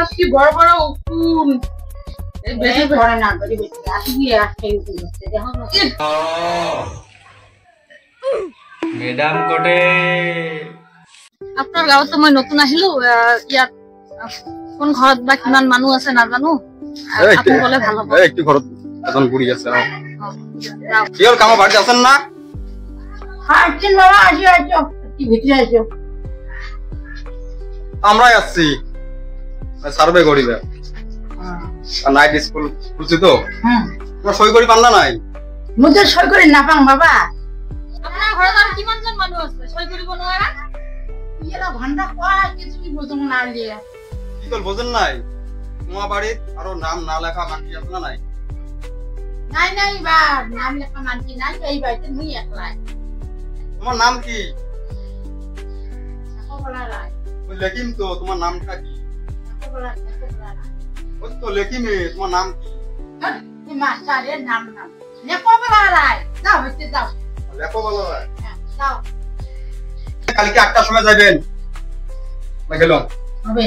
আজকে বড় বড় উকুন বেশি ধরে না ধরে বেশি আসবি আসতে করতে দেখো ম্যাডাম কোটে আপনার গাঁৱত মই নতুন আহিলো ইয়াত কোন ঘৰত বা কিমান মানুহ আছে নাজানো আপুনি গলে ভাল হ'ব একটু ঘৰত এজন বুঢ়ী আছে কি হল কামত বাড়িতে আছেন না হাঁটছেন বাবা আসি আসো কি ভিতরে আসো আমরাই আসছি সার্ভে করিবে নাইট স্কুল খুলছি তো তোমরা সই করি পান না নাই মুজে সই করি না পাং বাবা আপনার ঘৰত আর কিমান জন মানুহ আছে সই কৰিব নোৱাৰা ইয়েলা ভান্ডা কোৱা কিছু কি বুঝুম না লিয়ে কি কল বোঝেন নাই তোমার বাড়িত আরো নাম না লেখা মাটি আছে না নাই নাই নাই বা নাম লেখা মানছি নাই এই বাড়িতে মুই একলাই তোমার নাম কি বলা রায় ওই লেখিম তো তোমার নামটা কি বলা রায় ওই তো লেখিমে তোমার নাম কি কি মাস্টারের নাম নাম লেখো বলা রায় যাও হইতে যাও লেখো বলো ভাই যাও কালকে 8টার সময় যাবেন আমি গেলাম হবে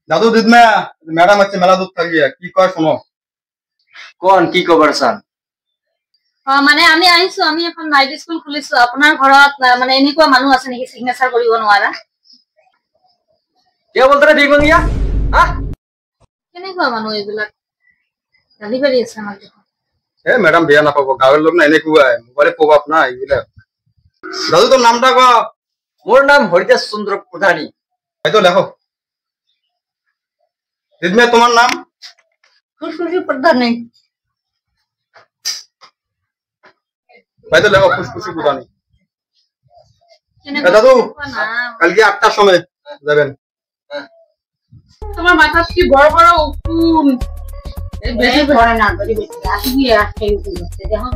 দাদু দিদমা ম্যাডাম আছে মেলা দুধ থাকিয়া কি কয় শোনো কোন কি খবর চান মানে আমি আইছো আমি এখন নাইট স্কুল খুলিছো আপোনাৰ ঘৰত মানে এনেকুৱা মানুহ আছে নেকি সিগনেচাৰ কৰিব নোৱাৰা কে বলতে রে ভিগঙ্গিয়া হ্যাঁ কেনেকুৱা মানুহ এইবিলাক গালি পাৰি আছে আমাক এ ম্যাডাম বিয়া না পাবো গাঁৱৰ লোক না এনেকুৱাই মোবাইলে প্রভাব না এইবিলাক দাদু তোর নামটা ক মোর নাম হরিদাস চন্দ্র প্রধানী হয়তো লেখো দিদমা তোমার নাম খুশখুশি প্রধানী হয়তো লেখো খুশখুশি প্রধানী দাদু কালকে 8টার সময় যাবেন তোমার মাথায় কি বড় বড় উকুন বেশি ধরে না ধরে বেশি আসবি আসতে করতে দেখো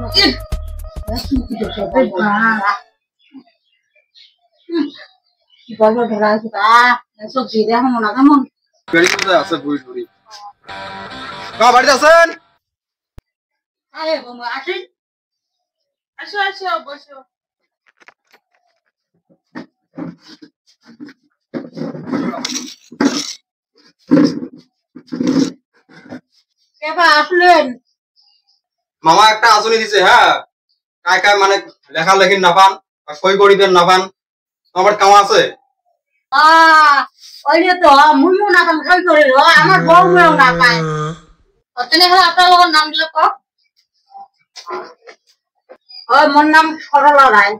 কি বলবো ধরা আছে সব দিয়ে দেখো না কেমন গাড়ি কোথায় আছে বুড়ি টুড়ি কার বাড়িতে আছেন আরে বাবা আসেন আসো আসো বসো কেবা আসলেন মামা একটা আসনি দিছে হ্যাঁ কায় কায় মানে লেখা লেখি না পান আর সই করিবেন না পান আমার কাম আছে ওইটা তো মুইও না কাম খাই করে আমার বউ মেয়েও না পায় তেনেহলে আপনার লগর নাম গুলো কক মোর নাম সরলা রায়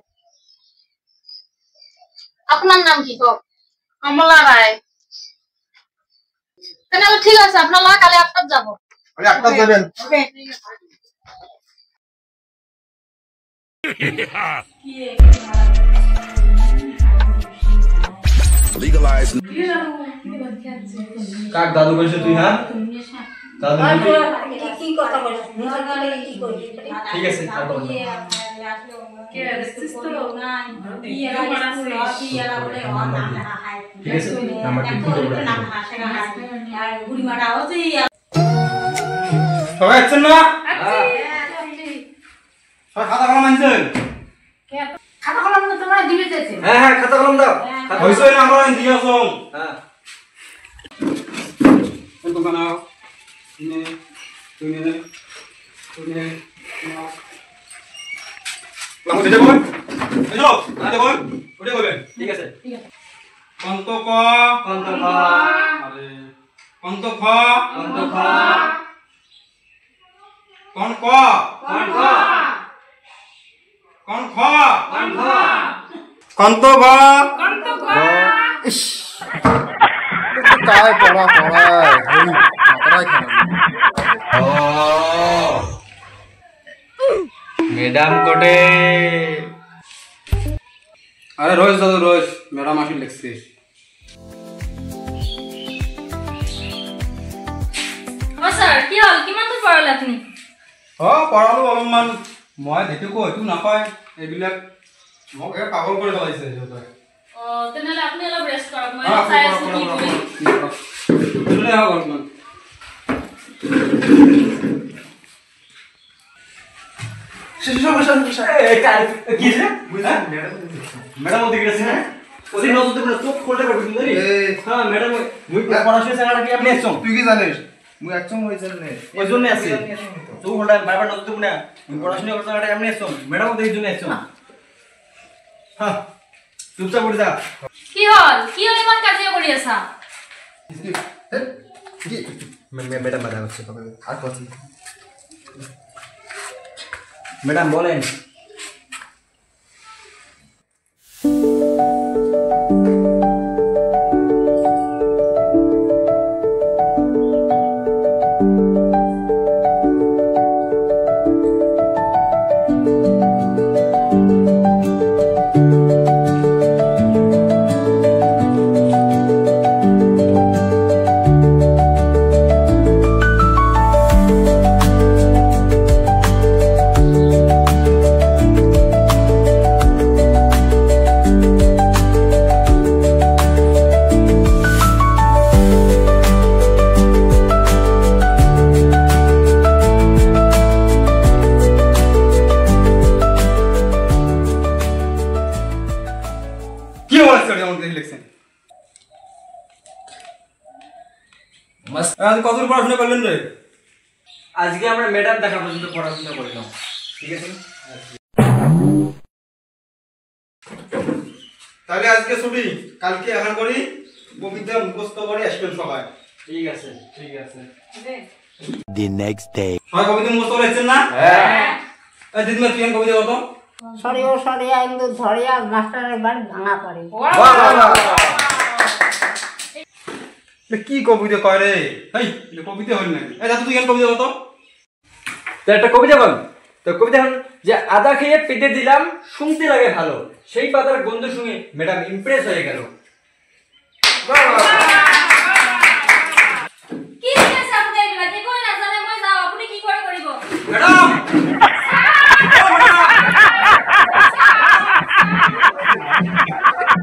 আপনার নাম কি কক কমলা রায় তেনেহলে ঠিক আছে আপনার লগর কালি 8টাত যাব আরে 8টাত যাবেন Legalize. কাক দাদু কইছ তুই হ্যাঁ দাদু কি কথা বলিস ঠিক আছে দাদু কে রেসিস তো না ইয়া পড়াছে ইয়া বলে নাম লেখা হয় ঠিক আছে নাম্বার ঠিক করে নাম হাসে না আর বুড়ি মারা হচ্ছে সবাই আছেন না সবাই খাতা কলম আনছেন খাতা কলম তো তোমরা দিবে যেতে হ্যাঁ হ্যাঁ খাতা কলম দাও হইছে না আমরা দিয়ে আসুন হ্যাঁ কোন কোন ইনে তুই লামু দিতে বল এসো না দেব ওটা কইবেন ঠিক আছে কন্ত ক কন্ত খ আরে কন্ত খ কন্ত খ কোন ক কোন খ কোন খ কোন খ কন্ত গ কন্ত গ ইস काय पड़ा पड़ा हरी मात्रा खाना मैडम कोटे अरे रोज दादू रोज मेरा माफी लिखছিস কি হল কিমান দূৰ পঢ়ালে আপুনি পঢ়ালো অলপমান মই দেখিকো এইটো নাপায় এইবিলাক মোক পাগল কৰি পেলাইছে সিহঁতে তেনেহলে আপুনি অলপ ৰেষ্ট কৰক মই চাই আছো কি কৰি তুলে হওক অলপমান मैडम ओदी गेছে না ওদি নতুন করে চোখ খুলতে পারবি না রে হ্যাঁ ম্যাডাম মুই পড়াশোনা জায়গাটা কি আপনি আসছো তুই কি জানিস মুই একদম হই জানি ওই জন্য আছে চোখ খুলটা বারবার নতুন না মুই পড়াশোনা করতে জায়গাটা আপনি আসছো ম্যাডাম ওদি জন্য আসছো হ্যাঁ চুপচাপ উঠে যা কি হল কি হল ইমান কাজিয়া কৰি আছা ম্যাডাম বাধা হচ্ছে আর কথা ম্যাডাম বলেন কতদূর পড়াশোনা করলেন রে আজকে আমরা ম্যাডাম দেখা পর্যন্ত পড়াশোনা করলাম ঠিক আছে তাহলে আজকে ছুটি কালকে এখন করি কবিতা মুখস্থ করে আসবেন সবাই ঠিক আছে The next day. সবাই কবিতা মুখস্থ করেছেন না হ্যাঁ এই দিদিমা তুই কবিতা বলো সরিও সরিয়া কিন্তু ধরিয়া মাস্টারের বাড়ি ভাঙা করে কি কবিতা কয় রে এই কবিতা হল নাকি এই দাদু তুই কবিতা বলো তো একটা কবিতা বল তো কবিতা হল যে আদা খেয়ে পেটে দিলাম শুনতে লাগে ভালো সেই পাতার গন্ধ শুনে ম্যাডাম ইমপ্রেস হয়ে গেল